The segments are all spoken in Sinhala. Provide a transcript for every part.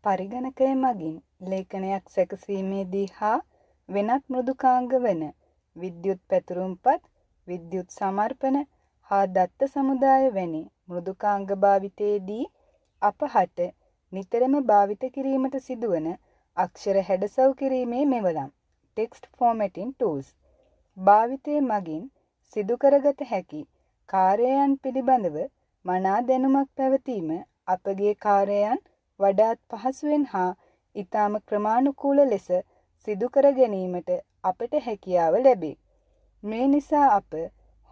පරිගණකය මගින් ලේඛනයක් සැකසීමේදී හා වෙනත් මෘදුකාංග වන විද්‍යුත් පැතුරුම්පත්, විද්‍යුත් සමර්පණ හා දත්ත සමුදාය වැනි මෘදුකාංග භාවිතයේදී අපහට නිතරම භාවිත කිරීමට සිදුවන අක්ෂර හැඩසව් කිරීමේ මෙවලම් ටෙක්ස්ට් ෆෝමැටින් ටූල්ස් භාවිතය මගින් සිදු කරගත හැකි කාර්යයන් පිළිබඳව මනා දැනුමක් පැවතීම අපගේ කාර්යයන් වඩාත් පහසුවෙන් හා ඊටම ක්‍රමානුකූල ලෙස සිදු කර ගැනීමට අපට හැකියාව ලැබේ. මේ නිසා අප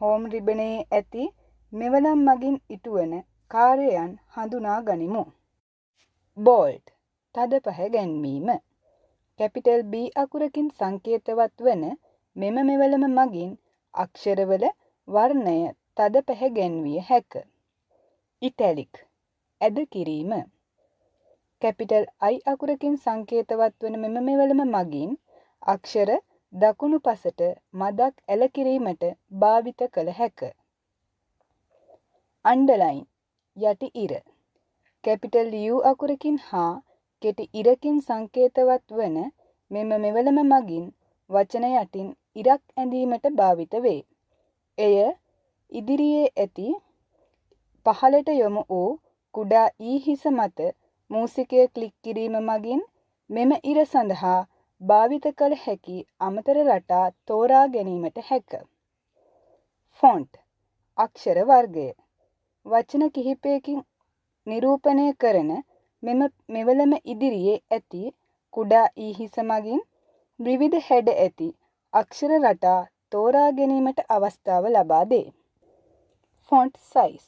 හෝම් රිබනයේ ඇති මෙවලම් මගින් ඉටුවන කාර්යයන් හඳුනා ගනිමු. බෝල්ට් තද පහ ගැන්වීම. කැපිටල් B අකුරකින් සංකේතවත් වන මෙම මෙවලම මගින් අක්ෂරවල වර්ණය තද පහ ගැන්විය හැක. ඉටැලික් ඇද කිරීම. කැපිටල් I අකුරකින් සංකේතවත් වන මෙම මෙවලම මගින් අක්ෂර දකුණු පසට මදක් ඇල කිරීමට භාවිත කළ හැක. අන්ඩර්ලයින් යටි ඉර. කැපිටල් U අකුරකින් හා කෙටි ඉරකින් සංකේතවත් වන මෙම මෙවලම මගින් වචන යටින් ඉරක් ඇඳීමට භාවිත වේ. එය ඉදිරියේ ඇති පහළට යොමු වූ කුඩා ඊ හිස මත මූසිකය ක්ලික් කිරීම මගින් මෙම ඉර සඳහා භාවිත කළ හැකි අමතර රටා තෝරා ගැනීමට හැක. ෆොන්ට් අක්ෂර වර්ගය. වචන කිහිපයකින් නිරූපණය කරන මෙම මෙවලම ඉදිරියේ ඇති කුඩා ඊ හිස මගින් විවිධ හැඩ ඇති අක්ෂර රටා තෝරා ගැනීමට අවස්ථාව ලබා දේ. ෆොන්ට් සයිස්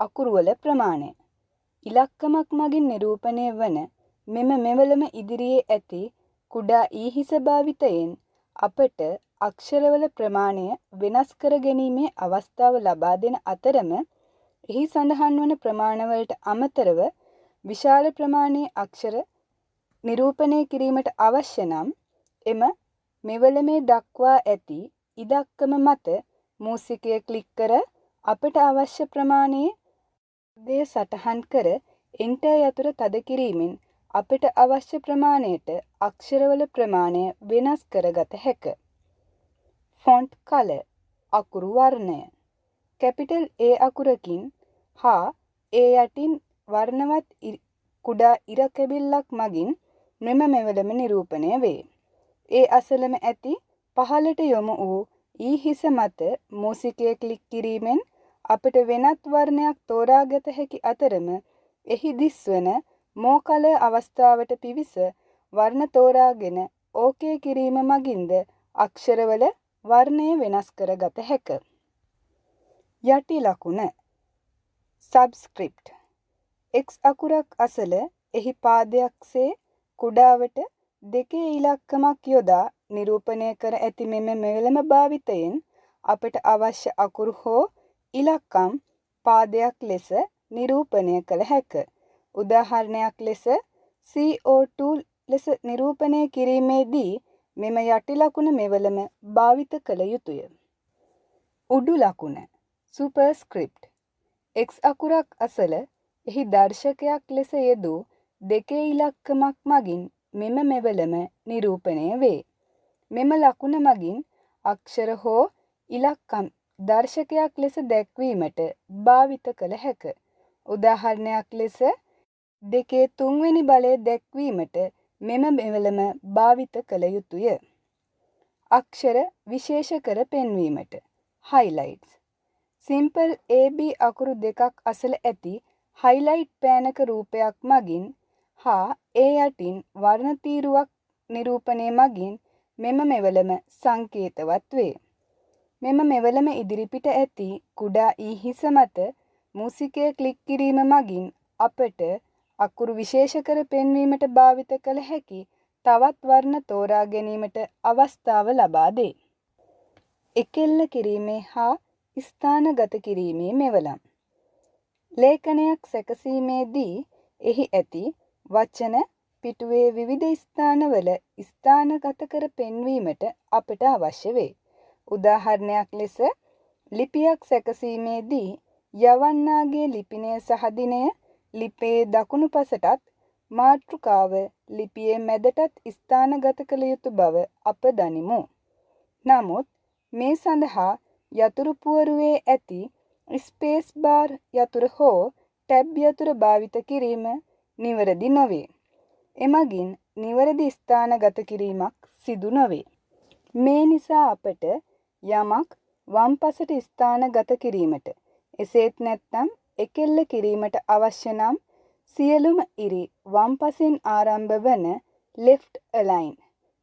අකුරුවල ප්‍රමාණය. ඉලක්කමක් මගින් නිරූපණය වන මෙම මෙවලම ඉදිරියේ ඇති කුඩා ඊ හිස භාවිතයෙන් අපට අක්ෂරවල ප්‍රමාණය වෙනස් කර ගැනීමේ අවස්ථාව ලබා දෙන අතරම එහි සඳහන් වන ප්‍රමාණවලට අමතරව විශාල ප්‍රමාණයේ අක්ෂර නිරූපණය කිරීමට අවශ්‍ය නම් එම මෙවලමේ දක්වා ඇති ඉදක්කම මත මූසිකය ක්ලික් කර අපට අවශ්‍ය ප්‍රමාණයේ දේ සටහන් කර එන්ටර් යතුර තද කිරීමෙන් අපට අවශ්‍ය ප්‍රමාණයට අක්ෂරවල ප්‍රමාණය වෙනස් කරගත හැක. ෆොන්ට් කලර් අකුරු වර්ණය. කැපිටල් A අකුරකින් හා ඒ යටින් වර්ණවත් කුඩා ඉර කැබිල්ලක් මගින් මෙම මෙවලම නිරූපණය වේ. ඒ අසලම ඇති පහළට යොමු වූ ඊ හිස මත මූසිකය ක්ලික් කිරීමෙන් අපට වෙනත් වර්ණයක් තෝරාගත හැකි අතරම එහි දිස්වන මෝ කලර් අවස්ථාවට පිවිස වර්ණ තෝරාගෙන ඕකේ කිරීම මගින්ද අක්ෂරවල වර්ණය වෙනස් කරගත හැක. යටි ලකුණ සබ්ස්ක්‍රිප්ට් X අකුරක් අසල එහි පාදයක්සේ කුඩාවට දෙකේ ඉලක්කමක් යොදා නිරූපණය කර ඇති මෙම මෙවලම භාවිතයෙන් අපට අවශ්‍ය අකුරු හෝ ඉලක්කම් පාදයක් ලෙස නිරූපණය කළ හැක. උදාහරණයක් ලෙස CO2 ලෙස නිරූපණය කිරීමේදී මෙම යටි ලකුණ මෙවලම භාවිත කළ යුතුය. උඩු ලකුණ සුපර්ස්ක්‍රිප්ට් X අකුරක් අසල එහි දර්ශකයක් ලෙස යෙදූ දෙකේ ඉලක්කමක් මගින් මෙම මෙවලම නිරූපණය වේ. මෙම ලකුණ මගින් අක්ෂර හෝ ඉලක්කම් දර්ශකයක් ලෙස දැක්වීමට භාවිත කළ හැක. උදාහරණයක් ලෙස 2/3 බලය දැක්වීමට මෙම මෙවලම භාවිත කළ යුතුය. අක්ෂර විශේෂ කර පෙන්වීමට highlights. සිම්පල් AB අකුරු දෙකක් අසල ඇති highlight පෑනක රූපයක් මගින් හා ඒ යටින් වර්ණ තීරුවක් නිරූපණය මගින් මෙම මෙවලම සංකේතවත් වේ. මෙම මෙවලම ඉදිරිපිට ඇති කුඩා ඊ හිස මත මූසිකය ක්ලික් කිරීම මගින් අපට අකුරු විශේෂ කර පෙන්වීමට භාවිත කළ හැකි තවත් වර්ණ තෝරා ගැනීමට අවස්ථාව ලබා දේ. එකෙල්ල කිරීමේ හා ස්ථානගත කිරීමේ මෙවලම්. ලේඛනයක් සැකසීමේදී එහි ඇති වචන පිටුවේ විවිධ ස්ථානවල ස්ථානගත කර පෙන්වීමට අපට අවශ්‍ය වේ. උදාහරණයක් ලෙස ලිපියක් සැකසීමේදී යවන්නාගේ ලිපිනය සහ දිනය ලිපේ දකුණු පසටත් මාතෘකාව ලිපියේ මැදටත් ස්ථානගත කළ යුතු බව අප දනිමු. නමුත් මේ සඳහා යතුරු පුවරුවේ ඇති ස්පේස් බාර් යතුර හෝ ටැබ් යතුර භාවිත කිරීම නිවැරදි නොවේ. එමගින් නිවැරදි ස්ථානගත කිරීමක් සිදු නොවේ. මේ නිසා අපට යමක් වම් පසට ස්ථානගත කිරීමට එසේත් නැත්නම් එකෙල්ල කිරීමට අවශ්‍ය නම් සියලුම ඉරි වම් පසෙන් ආරම්භ වන left align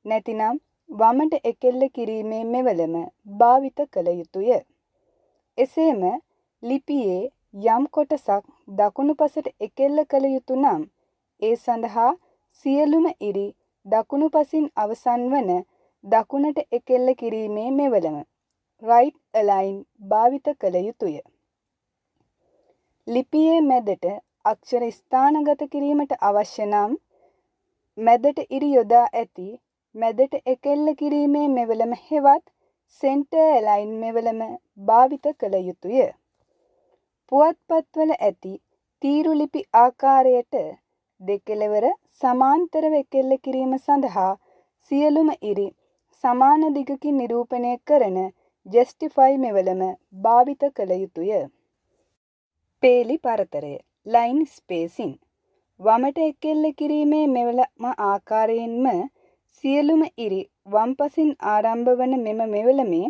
නැතිනම් වමට එකෙල්ල කිරීමේ මෙවලම භාවිත කළ යුතුය. එසේම ලිපියේ යම් කොටසක් දකුණු පසට එකෙල්ල කළ යුතු නම් ඒ සඳහා සියලුම ඉරි දකුණු පසින් අවසන් වන දකුණට එකෙල්ල කිරීමේ මෙවලම right align භාවිත කළ යුතුය. ලිපියේ මැදට අක්ෂර ස්ථානගත කිරීමට අවශ්‍ය නම් මැදට ඉරි යොදා ඇති මැදට එකෙල්ල කිරීමේ මෙවලම හෙවත් center align මෙවලම භාවිත කළ යුතුය. පුවත්පත්වල ඇති තීරු ලිපි ආකාරයට දෙකෙලවර සමාන්තරව එකෙල්ල කිරීම සඳහා සියලුම ඉරි සමාන දිගකින් නිරූපණය කරන justify මෙවලම භාවිත කළ යුතුය. පේලි පරතරය line spacing වමට එකෙල්ල කිරීමේ මෙවලම ආකාරයෙන්ම සියලුම ඉරි වම් පසින් ආරම්භ වන මෙම මෙවලමේ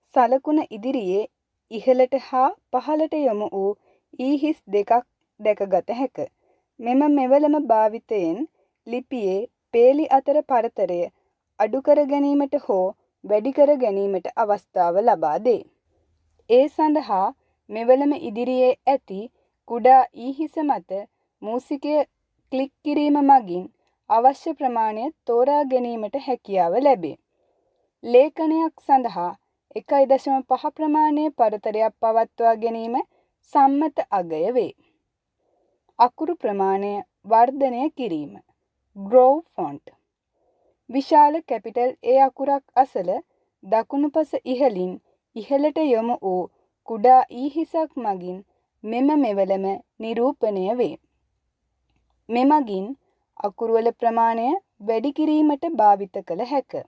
සලකුණ ඉදිරියේ ඉහළට හා පහළට යොමු වූ ඊහිස් දෙකක් දැකගත හැක. මෙම මෙවලම භාවිතයෙන් ලිපියේ පේලි අතර පරතරය අඩු කර ගැනීමට හෝ වැඩි කර ගැනීමට අවස්ථාව ලබා දේ. ඒ සඳහා මෙවලම ඉදිරියේ ඇති කුඩා ඊහිස මත මූසිකය ක්ලික් කිරීම මගින් අවශ්‍ය ප්‍රමාණය තෝරා ගැනීමට හැකියාව ලැබේ. ලේඛනයක් සඳහා 1.5 ප්‍රමාණයේ පරතරයක් පවත්වා ගැනීම සම්මත අගය වේ. අකුරු ප්‍රමාණය වර්ධනය කිරීම. grow font. විශාල කැපිටල් A අකුරක් අසල දකුණු පස ඉහළින් ඉහළට යොමු වූ කුඩා ඊහිසක් මගින් මෙම මෙවලම නිරූපණය වේ. මෙමගින් අකුරුවල ප්‍රමාණය වැඩි කිරීමට භාවිත කළ හැක.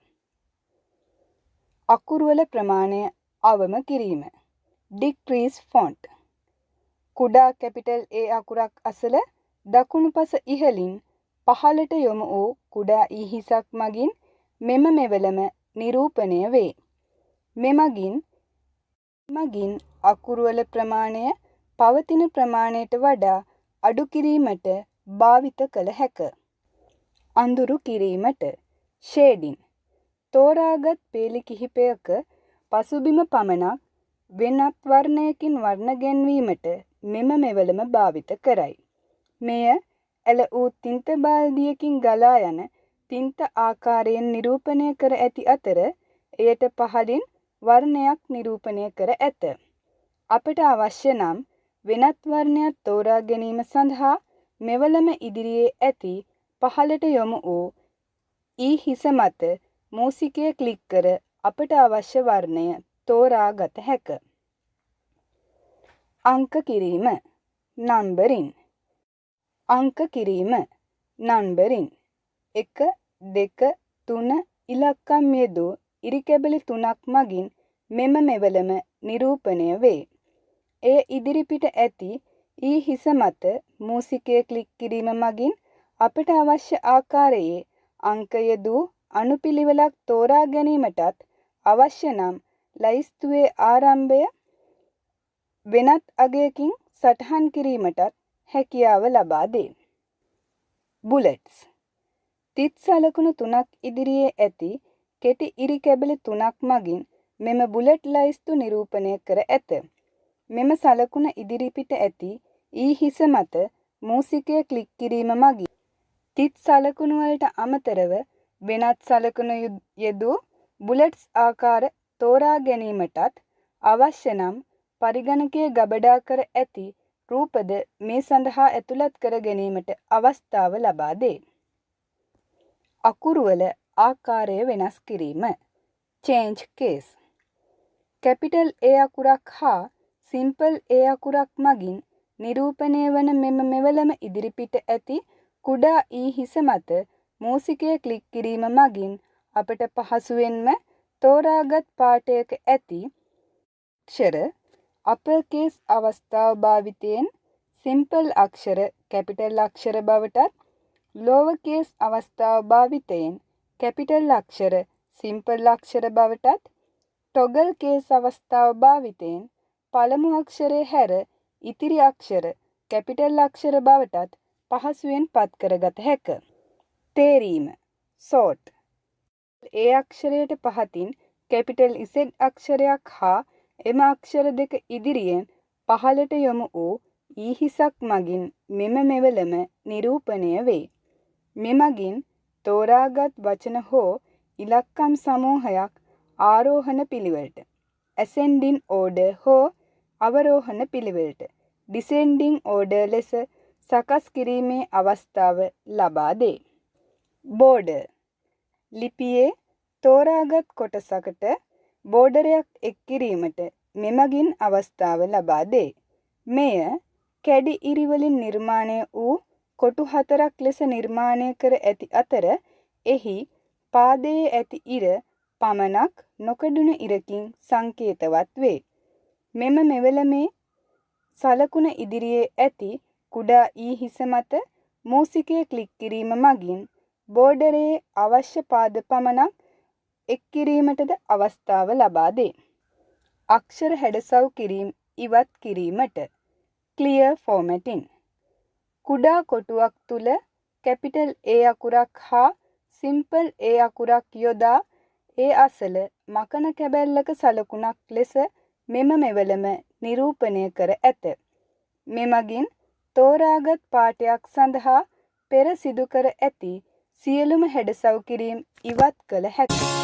අකුරුවල ප්‍රමාණය අවම කිරීම. decrease font. කුඩා කැපිටල් A අකුරක් අසල දකුණු පස ඉහළින් පහළට යොමු වූ කුඩා ඊහිසක් මගින් මෙම මෙවලම නිරූපණය වේ. මෙමගින් අකුරුවල ප්‍රමාණය පවතින ප්‍රමාණයට වඩා අඩු කිරීමට භාවිත කළ හැක. අඳුරු කිරීමට shading. තෝරාගත් පේලි කිහිපයක පසුබිම පමණක් වෙනත් වර්ණයකින් වර්ණ ගැන්වීමට මෙම මෙවලම භාවිත කරයි. මෙය ඇල වූ තින්ත බාල්දියකින් ගලා යන තින්ත ආකාරයෙන් නිරූපණය කර ඇති අතර එයට පහළින් වර්ණයක් නිරූපණය කර ඇත. අපට අවශ්‍ය නම් වෙනත් වර්ණයක් තෝරා ගැනීම සඳහා මෙවලම ඉදිරියේ ඇති පහළට යොමු වූ ඊහිස මත මූසිකය ක්ලික් කර අපට අවශ්‍ය වර්ණය තෝරා ගත හැක. අංක කිරීම නම්බරින්. අංක කිරීම නම්බරින් 1 2 3 ඉලක්කම් යෙදූ ඉරිකැබලි 3ක් මගින් මෙම මෙවලම නිරූපණය වේ. එය ඉදිරිපිට ඇති ඊහිස මත මූසිකය ක්ලික් කිරීම මගින් අපට අවශ්‍ය ආකාරයේ අංක යෙදූ අනුපිළිවෙලක් තෝරා ගැනීමටත් අවශ්‍ය නම් ලයිස්තුවේ ආරම්භය වෙනත් අගයකින් සටහන් කිරීමටත් හැකියාව ලබා දේ. බුලට්ස්. තිත් සලකුණු 3ක් ඉදිරියේ ඇති කෙටි ඉරි කැබලි 3ක් මගින් මෙම බුලට් ලයිස්තු නිරූපණය කර ඇත. මෙම සලකුණ ඉදිරිපිට ඇති ඊහිස මත මූසිකය ක්ලික් කිරීම මගින් තිත් සලකුණු වලට අමතරව වෙනත් සලකුණු යෙදූ බුලට්ස් ආකාර තෝරා ගැනීමටත් අවශ්‍ය නම් පරිගණකයේ ගබඩා කර ඇති රූපද මේ සඳහා ඇතුළත් කර ගැනීමට අවස්ථාව ලබා දේ. අකුරුවල ආකාරය වෙනස් කිරීම. change case. කැපිටල් A අකුරක් හා සිම්පල් A අකුරක් මගින් නිරූපණය වන මෙම මෙවලම ඉදිරිපිට ඇති කුඩා ඊ හිස මත මූසිකය ක්ලික් කිරීම මගින් අපට පහසුවෙන්ම තෝරාගත් පාඨයක ඇති අක්ෂර අපර් කේස් අවස්ථාව භාවිතයෙන් සිම්පල් අක්ෂර කැපිටල් අක්ෂර බවටත් ලෝවර් කේස් අවස්ථාව භාවිතයෙන් කැපිටල් අක්ෂර සිම්පල් අක්ෂර බවටත් ටොගල් කේස් අවස්ථාව භාවිතයෙන් පළමු අක්ෂරය හැර ඉතිරි අක්ෂර කැපිටල් අක්ෂර බවටත් පහසුවෙන් පත් කරගත හැක. තේරීම සෝට් ඒ අක්ෂරයට පහතින් කැපිටල් ඉසෙඩ් අක්ෂරයක් හා එම අක්ෂර දෙක ඉදිරියෙන් පහළට යොමු වූ ඊ හිසක් මගින් මෙම මෙවලම නිරූපණය වේ. මෙමගින් තෝරාගත් වචන හෝ ඉලක්කම් සමූහයක් ආරෝහණ පිළිවෙලට ඇසෙන්ඩින් ඕඩර් හෝ අවරෝහණ පිළිවෙලට ඩිසෙන්ඩින් ඕඩර් ලෙස සකස් කිරීමේ අවස්ථාව ලබා දේ. බෝඩර් ලිපියේ තෝරාගත් කොටසකට බෝඩරයක් එක් කිරීමට මෙමගින් අවස්ථාව ලබා දේ. මෙය කැඩි ඉරි වලින් නිර්මාණය වූ කොටු 4ක් ලෙස නිර්මාණය කර ඇති අතර එහි පාදයේ ඇති ඉර පමණක් නොකඩුණු ඉරකින් සංකේතවත් වේ. මෙම මෙවලමේ සලකුණ ඉදිරියේ ඇති කුඩා ඊ හිස මත මූසිකය ක්ලික් කිරීම මගින් බෝඩරයේ අවශ්‍ය පාද පමණක් එක් කිරීමටද අවස්ථාව ලබා දේ. අක්ෂර හැඩසව් කිරීම ඉවත් කිරීමට ක්ලියර් ෆෝමැටින් කුඩා කොටුවක් තුල කැපිටල් A අකුරක් හා සිම්පල් A අකුරක් යොදා ඒ අසල මකන කැබැල්ලක සලකුණක් ලෙස මෙම මෙවලම නිරූපණය කර ඇත. මෙමගින් තෝරාගත් පාඨයක් සඳහා පෙර සිදු කර ඇති සියලුම හැඩසව් කිරීම් ඉවත් කළ හැකියි.